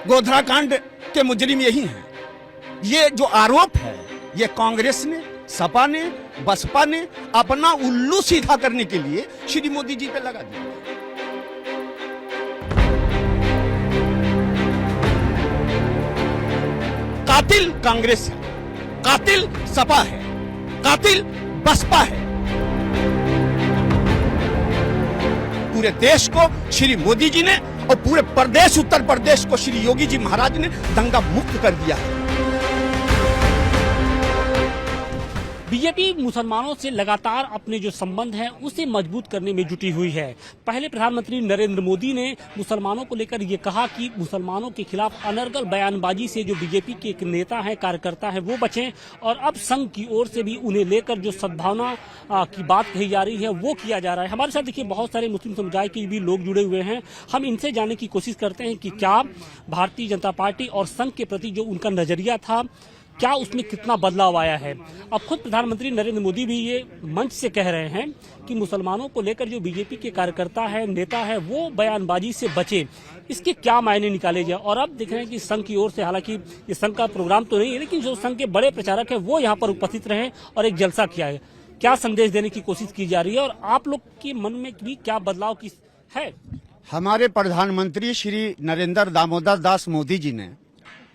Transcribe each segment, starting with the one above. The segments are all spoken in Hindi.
गोधरा कांड के मुजरिम यही हैं। ये जो आरोप है ये कांग्रेस ने, सपा ने, बसपा ने अपना उल्लू सीधा करने के लिए श्री मोदी जी पे लगा दिया। कातिल कांग्रेस है, कातिल सपा है, कातिल बसपा है। पूरे देश को श्री मोदी जी ने और पूरे प्रदेश उत्तर प्रदेश को श्री योगी जी महाराज ने दंगा मुक्त कर दिया है। बीजेपी मुसलमानों से लगातार अपने जो संबंध है उसे मजबूत करने में जुटी हुई है। पहले प्रधानमंत्री नरेंद्र मोदी ने मुसलमानों को लेकर ये कहा कि मुसलमानों के खिलाफ अनर्गल बयानबाजी से जो बीजेपी के एक नेता है, कार्यकर्ता है, वो बचें। और अब संघ की ओर से भी उन्हें लेकर जो सद्भावना की बात कही जा रही है वो किया जा रहा है। हमारे साथ देखिए बहुत सारे मुस्लिम समुदाय के भी लोग जुड़े हुए हैं। हम इनसे जानने की कोशिश करते हैं कि क्या भारतीय जनता पार्टी और संघ के प्रति जो उनका नजरिया था, क्या उसमें कितना बदलाव आया है। अब खुद प्रधानमंत्री नरेंद्र मोदी भी ये मंच से कह रहे हैं कि मुसलमानों को लेकर जो बीजेपी के कार्यकर्ता है, नेता है, वो बयानबाजी से बचे। इसके क्या मायने निकाले जाए। और अब देख रहे हैं कि संघ की ओर से, हालांकि ये संघ का प्रोग्राम तो नहीं है, लेकिन जो संघ के बड़े प्रचारक है वो यहाँ पर उपस्थित रहे और एक जलसा किया है। क्या संदेश देने की कोशिश की जा रही है और आप लोग के मन में भी क्या बदलाव की है। हमारे प्रधानमंत्री श्री नरेंद्र दामोदर दास मोदी जी ने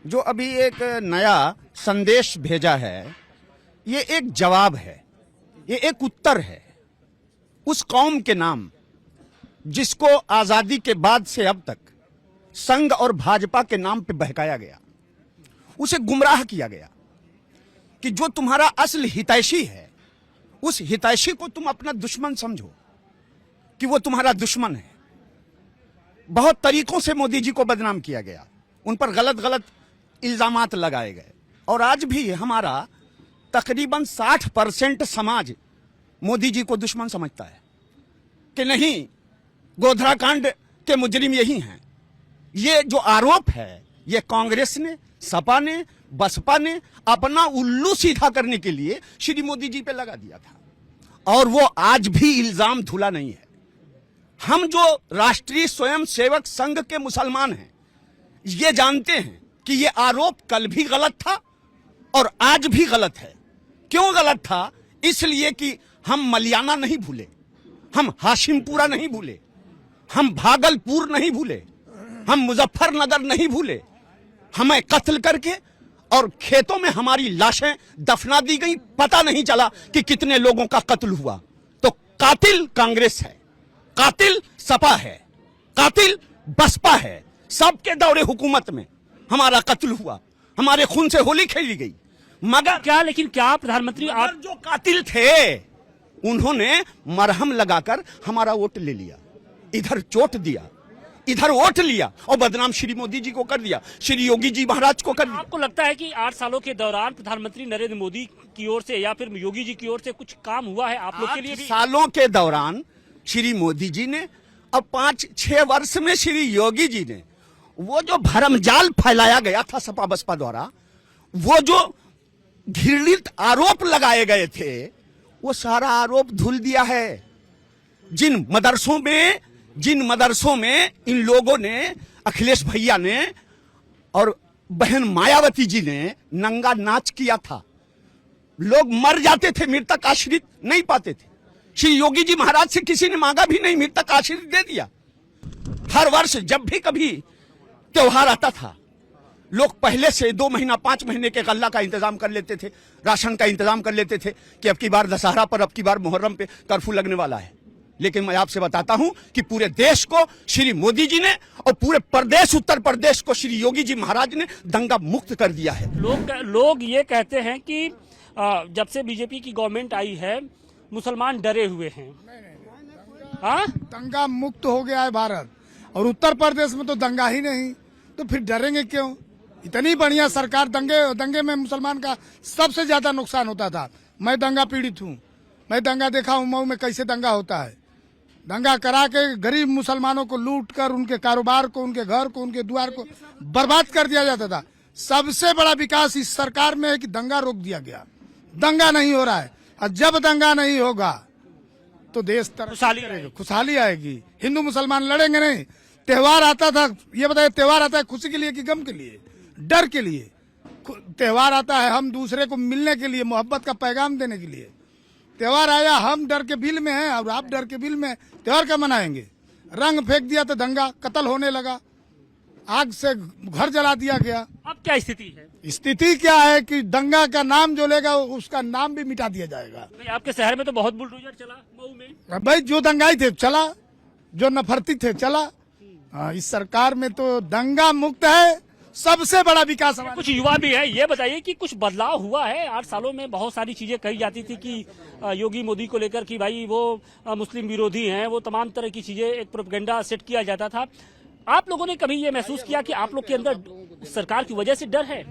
जो अभी एक नया संदेश भेजा है, ये एक जवाब है, ये एक उत्तर है उस कौम के नाम जिसको आजादी के बाद से अब तक संघ और भाजपा के नाम पे बहकाया गया, उसे गुमराह किया गया कि जो तुम्हारा असल हितैषी है उस हितैषी को तुम अपना दुश्मन समझो कि वो तुम्हारा दुश्मन है। बहुत तरीकों से मोदी जी को बदनाम किया गया, उन पर गलत गलत इल्जामात लगाए गए और आज भी हमारा तकरीबन 60% समाज मोदी जी को दुश्मन समझता है कि नहीं, गोधरा कांड के मुजरिम यही हैं। ये जो आरोप है ये कांग्रेस ने, सपा ने, बसपा ने अपना उल्लू सीधा करने के लिए श्री मोदी जी पे लगा दिया था और वो आज भी इल्जाम धुला नहीं है। हम जो राष्ट्रीय स्वयंसेवक संघ के मुसलमान हैं ये जानते हैं कि ये आरोप कल भी गलत था और आज भी गलत है। क्यों गलत था? इसलिए कि हम मलियाना नहीं भूले, हम हाशिमपुरा नहीं भूले, हम भागलपुर नहीं भूले, हम मुजफ्फरनगर नहीं भूले। हमें कत्ल करके और खेतों में हमारी लाशें दफना दी गई, पता नहीं चला कि कितने लोगों का कत्ल हुआ। तो कातिल कांग्रेस है, कातिल सपा है, कातिल बसपा है। सबके दौरे हुकूमत में हमारा कत्ल हुआ, हमारे खून से होली खेली गई। मगर क्या प्रधानमंत्री आप जो कातिल थे उन्होंने मरहम लगाकर हमारा वोट ले लिया, इधर चोट दिया, इधर वोट लिया और बदनाम श्री मोदी जी को कर दिया, श्री योगी जी महाराज को कर दिया। आपको लगता है कि 8 सालों के दौरान प्रधानमंत्री नरेंद्र मोदी की ओर से या फिर योगी जी की ओर से कुछ काम हुआ है आप लोग के लिए भी? 8 सालों के दौरान श्री मोदी जी ने, अब 5-6 वर्ष में श्री योगी जी ने वो जो भरमजाल फैलाया गया था सपा बसपा द्वारा, वो जो घृणित आरोप लगाए गए थे, वो सारा आरोप धुल दिया है। जिन मदरसों में इन लोगों ने, अखिलेश भैया ने और बहन मायावती जी ने नंगा नाच किया था, लोग मर जाते थे, मृतक आश्रित नहीं पाते थे। श्री योगी जी महाराज से किसी ने मांगा भी नहीं, मृतक आश्रित दे दिया। हर वर्ष जब भी कभी त्योहार आता था, लोग पहले से 2 महीना 5 महीने के गल्ला का इंतजाम कर लेते थे, राशन का इंतजाम कर लेते थे कि अब की बार दशहरा पर, अब की बार मुहर्रम पे कर्फ्यू लगने वाला है। लेकिन मैं आपसे बताता हूं कि पूरे देश को श्री मोदी जी ने और पूरे प्रदेश उत्तर प्रदेश को श्री योगी जी महाराज ने दंगा मुक्त कर दिया है। लोग ये कहते हैं कि जब से बीजेपी की गवर्नमेंट आई है मुसलमान डरे हुए हैं। दंगा मुक्त हो गया है भारत, और उत्तर प्रदेश में तो दंगा ही नहीं, तो फिर डरेंगे क्यों? इतनी बढ़िया सरकार, दंगे में मुसलमान का सबसे ज्यादा नुकसान होता था। मैं दंगा पीड़ित हूँ, मैं दंगा देखा हूँ मऊ में कैसे दंगा होता है। दंगा करा के गरीब मुसलमानों को लूट कर उनके कारोबार को, उनके घर को, उनके द्वार को बर्बाद कर दिया जाता था। सबसे बड़ा विकास इस सरकार में है कि दंगा रोक दिया गया, दंगा नहीं हो रहा है। और जब दंगा नहीं होगा तो देश खुशहाली आएगी। हिंदू मुसलमान लड़ेंगे नहीं, त्योहार आता था, ये बताइए त्योहार आता है खुशी के लिए कि गम के लिए, डर के लिए? त्योहार आता है हम दूसरे को मिलने के लिए, मोहब्बत का पैगाम देने के लिए। त्योहार आया हम डर के बिल में हैं और आप डर के बिल में, त्योहार क्या मनाएंगे? रंग फेंक दिया तो दंगा, कत्ल होने लगा, आग से घर जला दिया गया। अब क्या स्थिति है? स्थिति क्या है कि दंगा का नाम जो लेगा उसका नाम भी मिटा दिया जाएगा। भाई आपके शहर में तो बहुत बुलडोजर चला मऊ में। भाई जो दंगाई थे चला, जो नफरती थे चला। इस सरकार में तो दंगा मुक्त है, सबसे बड़ा विकास हमारा। कुछ युवा भी है, ये बताइए कि कुछ बदलाव हुआ है? 8 सालों में बहुत सारी चीजें कही जाती थी कि योगी मोदी को लेकर कि भाई वो मुस्लिम विरोधी हैं, वो तमाम तरह की चीजें, एक प्रोपेगेंडा सेट किया जाता था। आप लोगों ने कभी ये महसूस किया कि आप लोग के अंदर सरकार की वजह से डर है?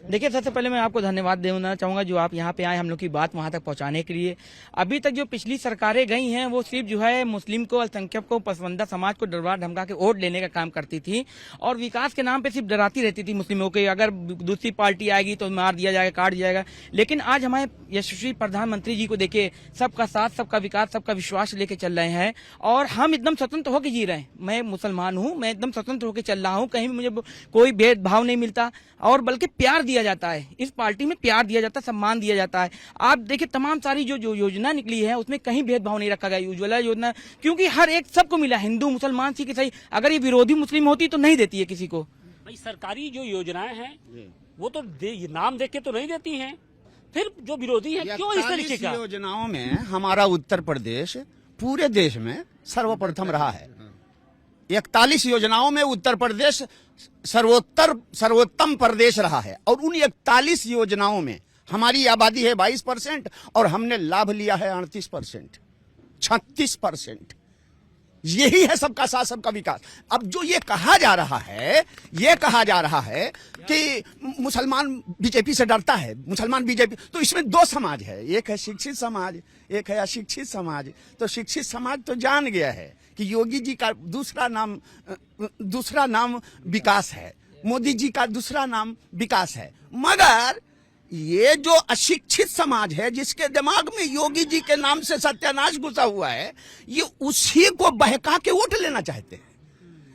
देखिए, सबसे पहले मैं आपको धन्यवाद देना चाहूंगा जो आप यहाँ पे आए हम लोग की बात वहाँ तक पहुँचाने के लिए। अभी तक जो पिछली सरकारें गई हैं वो सिर्फ जो है मुस्लिम को, अल्पसंख्यक को, पसमानदा समाज को डरवा धमका के वोट लेने का काम करती थी और विकास के नाम पे सिर्फ डराती रहती थी मुस्लिमों के, अगर दूसरी पार्टी आएगी तो मार दिया जाएगा, काट दिया जाएगा। लेकिन आज हमारे यशस्वी प्रधानमंत्री जी को देखिए, सबका साथ, सबका विकास, सबका विश्वास लेके चल रहे हैं और हम एकदम स्वतंत्र होकर जी रहे हैं। मैं मुसलमान हूँ, मैं एकदम स्वतंत्र होकर चल रहा हूँ, कहीं भी मुझे कोई भेदभाव नहीं मिलता और बल्कि प्यार दिया जाता है। इस पार्टी में प्यार दिया जाता है, सम्मान दिया जाता है। आप देखिए तमाम सारी जो योजना निकली है उसमें कहीं भेदभाव नहीं रखा गया। उज्ज्वला योजना क्योंकि हर एक सबको मिला, हिंदू, मुसलमान, सिख, ईसाई। अगर ये विरोधी मुस्लिम होती तो नहीं देती है किसी को। भाई सरकारी जो योजनाएं हैं वो तो ये नाम देख के तो नहीं देती हैं, फिर जो विरोधी है क्यों इस तरीके का? योजनाओं में हमारा उत्तर प्रदेश पूरे देश में सर्वप्रथम रहा है। 41 योजनाओं में उत्तर प्रदेश सर्वोत्तम प्रदेश रहा है और उन 41 योजनाओं में हमारी आबादी है 22% और हमने लाभ लिया है 38%, 36%। यही है सबका साथ सबका विकास। अब जो ये कहा जा रहा है कि मुसलमान बीजेपी से डरता है, मुसलमान बीजेपी, तो इसमें दो समाज है, एक है शिक्षित समाज, एक है अशिक्षित समाज। तो शिक्षित समाज तो जान गया है कि योगी जी का दूसरा नाम विकास है, मोदी जी का दूसरा नाम विकास है। मगर ये जो अशिक्षित समाज है जिसके दिमाग में योगी जी के नाम से सत्यानाश घुसा हुआ है, ये उसी को बहका के वोट लेना चाहते हैं,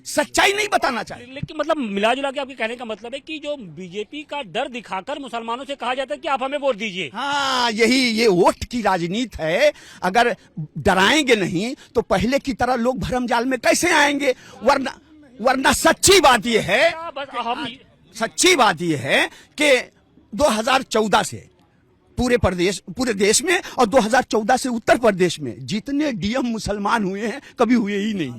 सच्चाई नहीं बताना चाहते। लेकिन मतलब मिला जुला के आपके कहने का मतलब है कि जो बीजेपी का डर दिखाकर मुसलमानों से कहा जाता है कि आप हमें वोट दीजिए। हाँ, ये वोट की राजनीति है। अगर डराएंगे नहीं तो पहले की तरह लोग भरमजाल में कैसे आएंगे? वरना सच्ची बात यह है कि 2014 से पूरे देश में और 2014 से उत्तर प्रदेश में जितने डीएम मुसलमान हुए हैं कभी हुए ही नहीं।